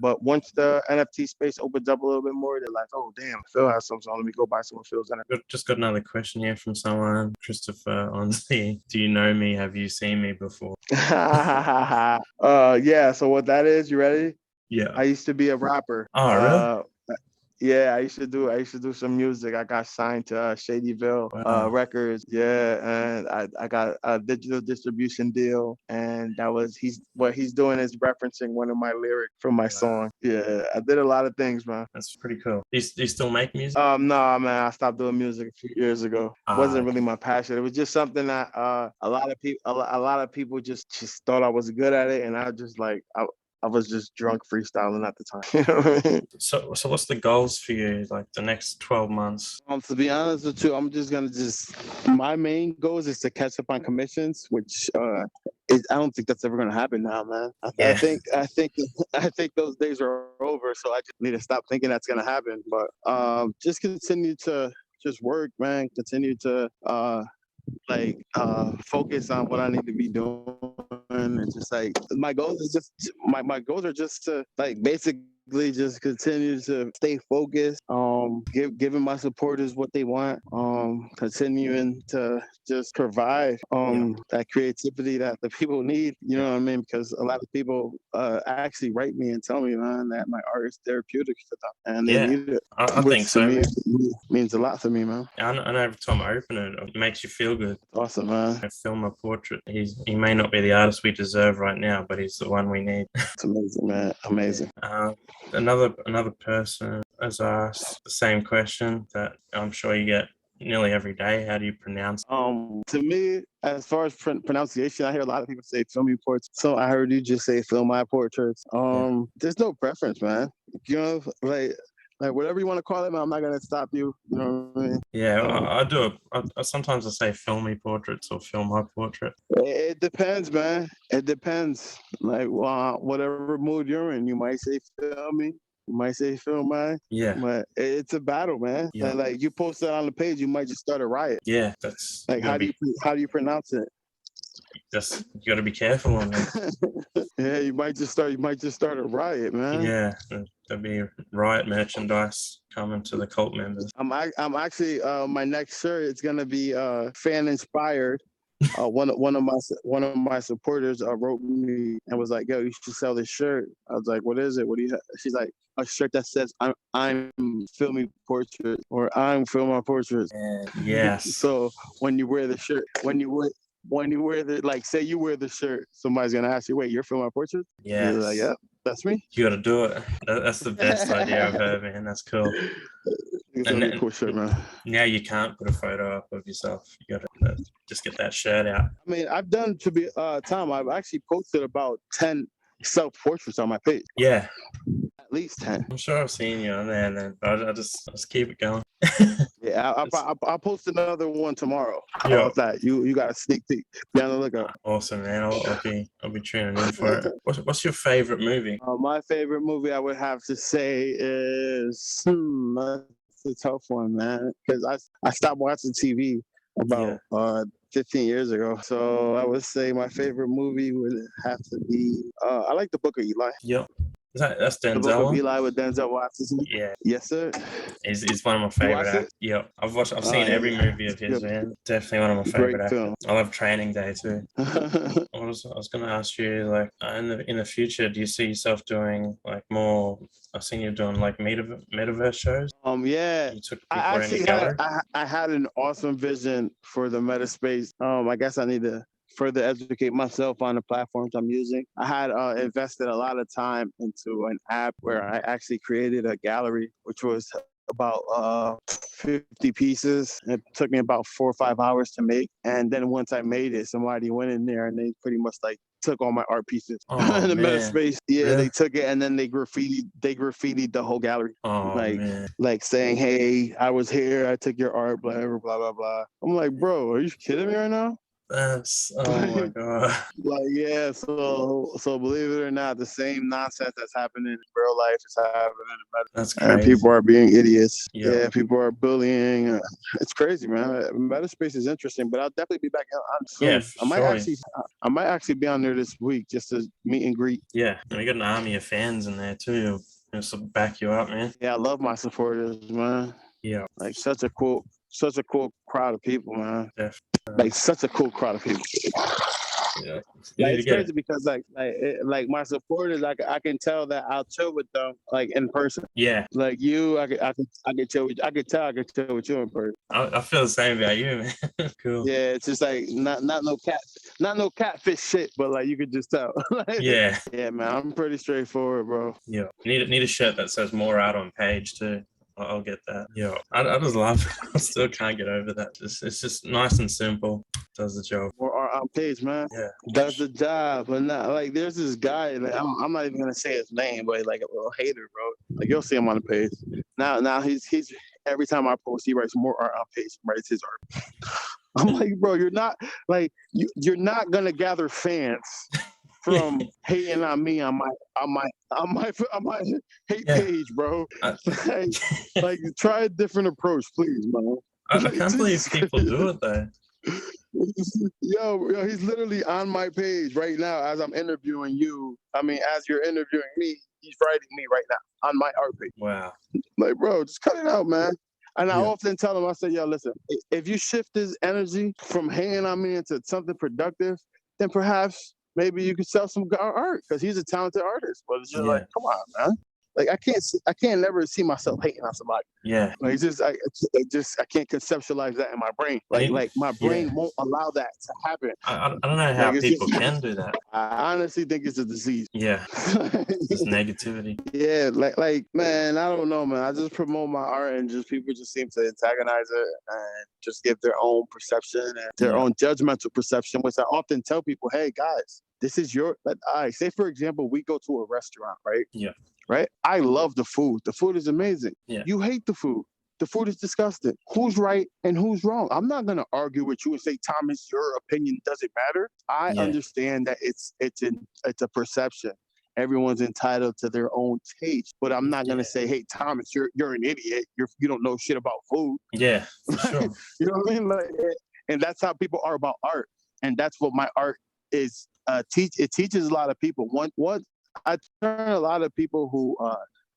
But once the NFT space opens up a little bit more, they're like, oh damn, Phil has some, so let me go buy some of Phil's NFT. Just got another question here from someone, Christopher on the. Do you know me? Have you seen me before? Yeah. So what that is, you ready? Yeah. I used to be a rapper. Oh, really? Yeah, I used to do some music. I got signed to Shadyville Wow. Records. Yeah, and I got a digital distribution deal, and what he's doing is referencing one of my lyrics from my Wow. song. Yeah, I did a lot of things, man. That's pretty cool. Do you still make music? No, man, I stopped doing music a few years ago. Wasn't really Okay. my passion. It was just something that a lot of people a lot of people just thought I was good at it, and I just like I was just drunk freestyling at the time. You know what I mean? So what's the goals for you, like the next 12 months? To be honest with you, I'm just gonna my main goals is to catch up on commissions, which I don't think that's ever gonna happen now, man. Yeah. I think those days are over, so I just need to stop thinking that's gonna happen. But just continue to just work, man. Continue to focus on what I need to be doing, and just like my goals are just to like basically just continue to stay focused, giving my supporters what they want, continuing to just provide that creativity that the people need, you know what I mean? Because a lot of people actually write me and tell me, man, that my art is therapeutic to them and they Yeah, need it, I which think to so, me man. means a lot to me, man. I know every time I open it, it makes you feel good. Awesome, man. I film a portrait. He may not be the artist we deserve right now, but he's the one we need. It's amazing, man. Amazing. Another person has asked the same question that I'm sure you get nearly every day. How do you pronounce it? To me, as far as pronunciation, I hear a lot of people say "Philmy portraits." So I heard you just say "Film my portraits." Yeah. There's no preference, man. You know, like whatever you want to call it, man. I'm not gonna stop you. You know what I mean? Yeah, I do. Sometimes I say Philmy portraits or film my portrait. It depends, man. It depends. Like whatever mood you're in, you might say "Film me." You might say "Film mine." Yeah, But it's a battle, man. yeah, Like you post that on the page, you might just start a riot. yeah. That's Like how do you pronounce it? you got to be careful on that. Yeah, you might just start a riot, man. Yeah, there'll be riot merchandise coming to the cult members. I'm actually my next shirt is gonna be fan inspired. One of my supporters wrote me and was like, "Yo, you should sell this shirt." I was like, "What is it? What do you have?" She's like, "A shirt that says I'm filming portraits or I'm filming portraits." Yes. So when you wear the shirt, when you wear the like, say you wear the shirt, somebody's gonna ask you, "Wait, you're filming portraits?" You're like, Yes. "Yeah, that's me." You got to do it. That's the best idea I've heard, man. That's cool. It's And gonna be a then, cool shirt, man. now you can't put a photo up of yourself. You got to just get that shirt out. I mean, I've done to be Tom. I've actually posted about 10 self portraits on my page, Yeah, at least 10. I'm sure I've seen you on there, and then I just keep it going. Yeah, It's- I'll post another one tomorrow. How yeah, about that? You got a sneak peek. Be on the lookout. awesome, man. I'll be tuning in for it. What's your favorite movie? My favorite movie I would have to say is that's a tough one, man. Because I stopped watching TV Yeah, about 15 years ago. So I would say my favorite movie would have to be I like The Book of Eli. yeah. That's The Book Denzel of one? Eli with Denzel Washington. Yeah, Yes, sir. he's one of my You favorite watched it? actors. Yeah, I've seen every movie of his, Good. man. Definitely one of my Great favorite actors. film. I love Training Day too. I was gonna ask you, like, in the future, do you see yourself doing like more? I've seen you doing like metaverse shows. Yeah. You took I people around your actually gallery. I had an awesome vision for the meta space. I guess I need to further educate myself on the platforms I'm using. I had invested a lot of time into an app where I actually created a gallery, which was about 50 pieces. It took me about 4 or 5 hours to make. And then once I made it, somebody went in there and they pretty much like took all my art pieces Oh in the meta man, space. Yeah, really? they took it and then they graffitied the whole gallery. Oh Like man, saying, "Hey, I was here, I took your art, blah blah blah blah blah." I'm like, bro, are you kidding me right now? That's oh my god. Like, yeah, so believe it or not, the same nonsense that's happening in real life is happening in That's medicine, and people crazy. are being idiots. Yeah. Yeah, people are bullying. It's crazy, man. Meta space is interesting, but I'll definitely be back on Yeah, soon. for sure. I might actually be on there this week just to meet and greet. Yeah, and we got an army of fans in there too. Just to back you up, man. Yeah, I love my supporters, man. Yeah, Like such a cool crowd of people, man. definitely. Like such a cool crowd of people. Yeah, you Like need to it's get it. crazy because like my supporters, I can tell that I'll chill with them like in person. Yeah, Like you, I can chill with I can chill with you in person. I feel the same about you, man. Cool. Yeah, it's just like not no catfish shit, but like you could just tell. Like, Yeah, yeah, man, I'm pretty straightforward, bro. yeah. Need a shirt that says more out on page too. I'll get that. Yeah, I just love it. I still can't get over that. It's just nice and simple. Does the job. Or our page, man. Yeah. Does the job, but not like there's this guy. Like, I'm not even gonna say his name, but like a little hater, bro. Like you'll see him on the page. Now he's every time I post, he writes more art on page. Writes his art. I'm like, bro, you're not like you're not gonna gather fans from hating on me on my hate Yeah. page, bro. I, Like, like try a different approach, please, man. I Like, can't believe Jesus people do it though. yo, he's literally on my page right now as I'm interviewing you. I mean, as you're interviewing me, he's writing me right now on my art page. Wow. Like, bro, just cut it out, man. And I Yeah. often tell him, I say, yo, listen, if you shift his energy from hanging on me into something productive, then perhaps maybe you could sell some art because he's a talented artist. But it's just like, Yeah. come on, man. Like I can't never see myself hating on somebody. Yeah. Like I can't conceptualize that in my brain. And Like my yeah. brain won't allow that to happen. I don't know how Like it's people just can do that. I honestly think it's a disease. Yeah. Just negativity. Yeah, like man, I don't know, man. I just promote my art and just people just seem to antagonize it and just give their own perception and their Yeah. own judgmental perception, which I often tell people, hey guys, this is your like I say for example, we go to a restaurant, right? Yeah. Right? I love the food. The food is amazing. Yeah. You hate the food. The food is disgusting. Who's right and who's wrong? I'm not gonna argue with you and say, Thomas, your opinion doesn't matter. I Yeah. understand that it's a perception. Everyone's entitled to their own taste, but I'm not gonna say, hey, Thomas, you're an idiot. You don't know shit about food. Yeah. For sure. You know what I mean? Like, and that's how people are about art, and that's what my art is. It teaches a lot of people. One I turn a lot of people who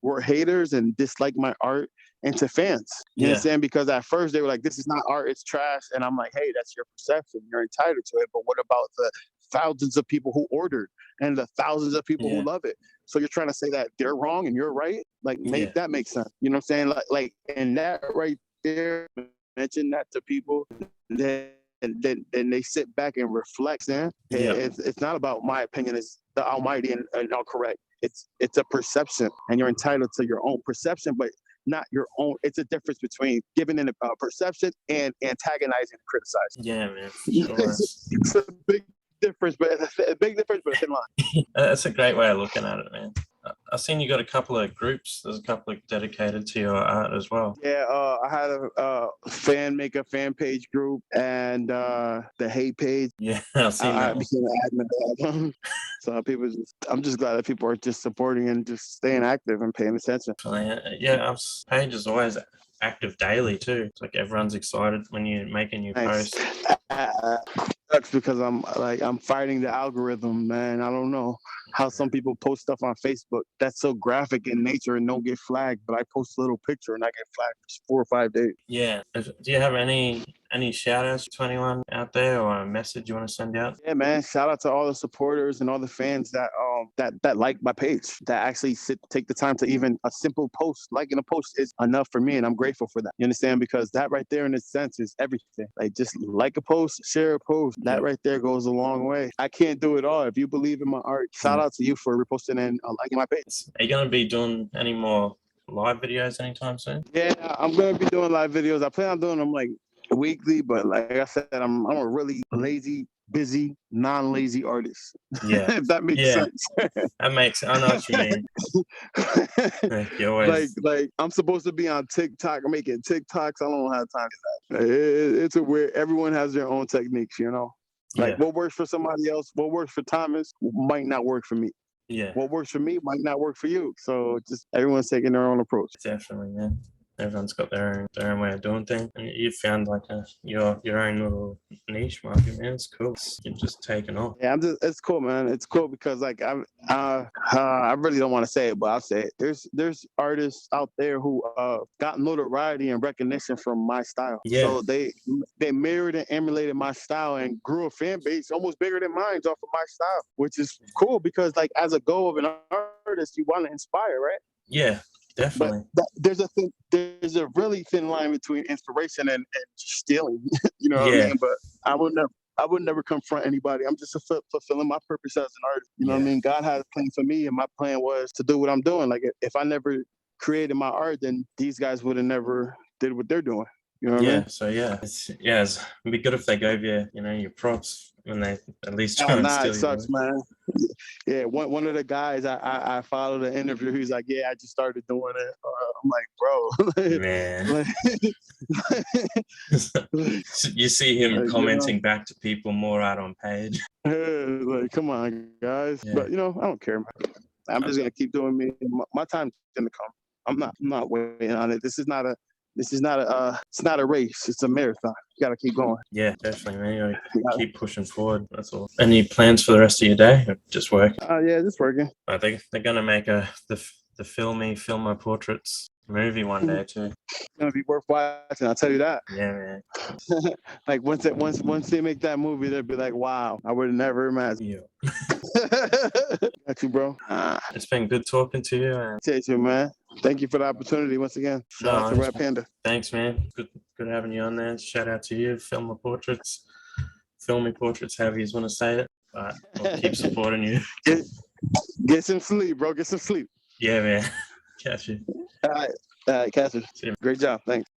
were haters and disliked my art into fans. You Yeah. understand? Because at first they were like, "This is not art; it's trash," and I'm like, "Hey, that's your perception. You're entitled to it. But what about the thousands of people who ordered and the thousands of people who Yeah. love it? So you're trying to say that they're wrong and you're right? Like, Yeah. make that make sense? You know what I'm saying? And that right there, mention that to people, then and they sit back and reflect. Then Yeah. it's not about my opinion. It's the Almighty and all correct. It's a perception, and you're entitled to your own perception, but not your own. It's a difference between giving in a perception and antagonizing and criticizing. Yeah, man. For sure. It's a big difference, but it's a big difference, but a thin line. That's a great way of looking at it, man. I've seen you got a couple of groups. There's a couple of dedicated to your art as well. Yeah, I had a fan page group and the hate page. Yeah, I've seen I that one. became an admin of them. So I'm just glad that people are just supporting and just staying active and paying attention. Yeah, our page is always active daily too. It's like everyone's excited when you make a new Nice. post. Sucks because I'm fighting the algorithm, man. I don't know how some people post stuff on Facebook that's so graphic in nature and don't get flagged, but I post a little picture and I get flagged for 4 or 5 days. Yeah. Do you have any shout outs to anyone out there or a message you want to send out? Yeah, man. Shout out to all the supporters and all the fans that like my page, that actually take the time to even a simple post. Liking a post is enough for me, and I'm grateful for that. You understand? Because that right there, in a sense, is everything. Like just like a post, share a post. That right there goes a long way. I can't do it all. If you believe in my art, shout out to you for reposting and liking my page. Are you gonna be doing any more live videos anytime soon? Yeah, I'm gonna be doing live videos. I plan on doing them like weekly, but like I said, I'm a really lazy, busy, non-lazy artist. Yeah. If that makes sense. That makes. I know what you mean. You always like I'm supposed to be on TikTok making TikToks. I don't have time for that. It's a weird. Everyone has their own techniques, you know. Like what works for somebody else, what works for Thomas might not work for me. Yeah, What works for me might not work for you. So just everyone's taking their own approach. definitely, man. Everyone's got their own way of doing things, and you found like your own little niche market, man. It's cool. You're just taking off. Yeah, it's cool, man. It's cool because like I really don't want to say it, but I'll say it. There's artists out there who got notoriety and recognition from my style. Yeah, So they mirrored and emulated my style and grew a fan base almost bigger than mine off of my style, which is cool because like as a goal of an artist, you want to inspire, right? yeah, But definitely. there's a really thin line between inspiration and just stealing. You know what I Yeah, mean? But I would never confront anybody. I'm just fulfilling my purpose as an artist. You know what I yeah, mean? God had a plan for me, and my plan was to do what I'm doing. Like if I never created my art, then these guys would have never did what they're doing. You know what I yeah. mean? So yeah, it'd be good if they gave you, your props when they at least try Oh, and nah, it steal your sucks, work. man. Yeah, one of the guys I followed the interview. He's like, "Yeah, I just started doing it." I'm like, Man, "Bro, you see him like, you know, commenting back to people more out on page. like, come on, guys." Yeah, But I don't care, man. I'm uh, just gonna keep doing me. My time's gonna come. I'm not waiting on it. It's not a race. It's a marathon. You gotta keep going. yeah, definitely, man. You gotta You gotta, keep pushing forward. That's all. Any plans for the rest of your day? Or just work? yeah, it's working. I think they're gonna make the PhilmyPortraits movie one day too. It's gonna be worth watching. I'll tell you that. Yeah, man. Like once they make that movie, they'll be like, "Wow, I would have never imagined." Yeah. Got you, bro. It's been good talking to you. And Appreciate you, man. Thank you for the opportunity once again. Shout out no, to Red Panda. thanks, man. Good having you on there. Shout out to you, PhilmyPortraits, however you want to say it. But we'll keep supporting you. Get, get some sleep, bro. Get some sleep. Yeah, man. Catch you. All right, Catherine. See you. Great job. Thanks.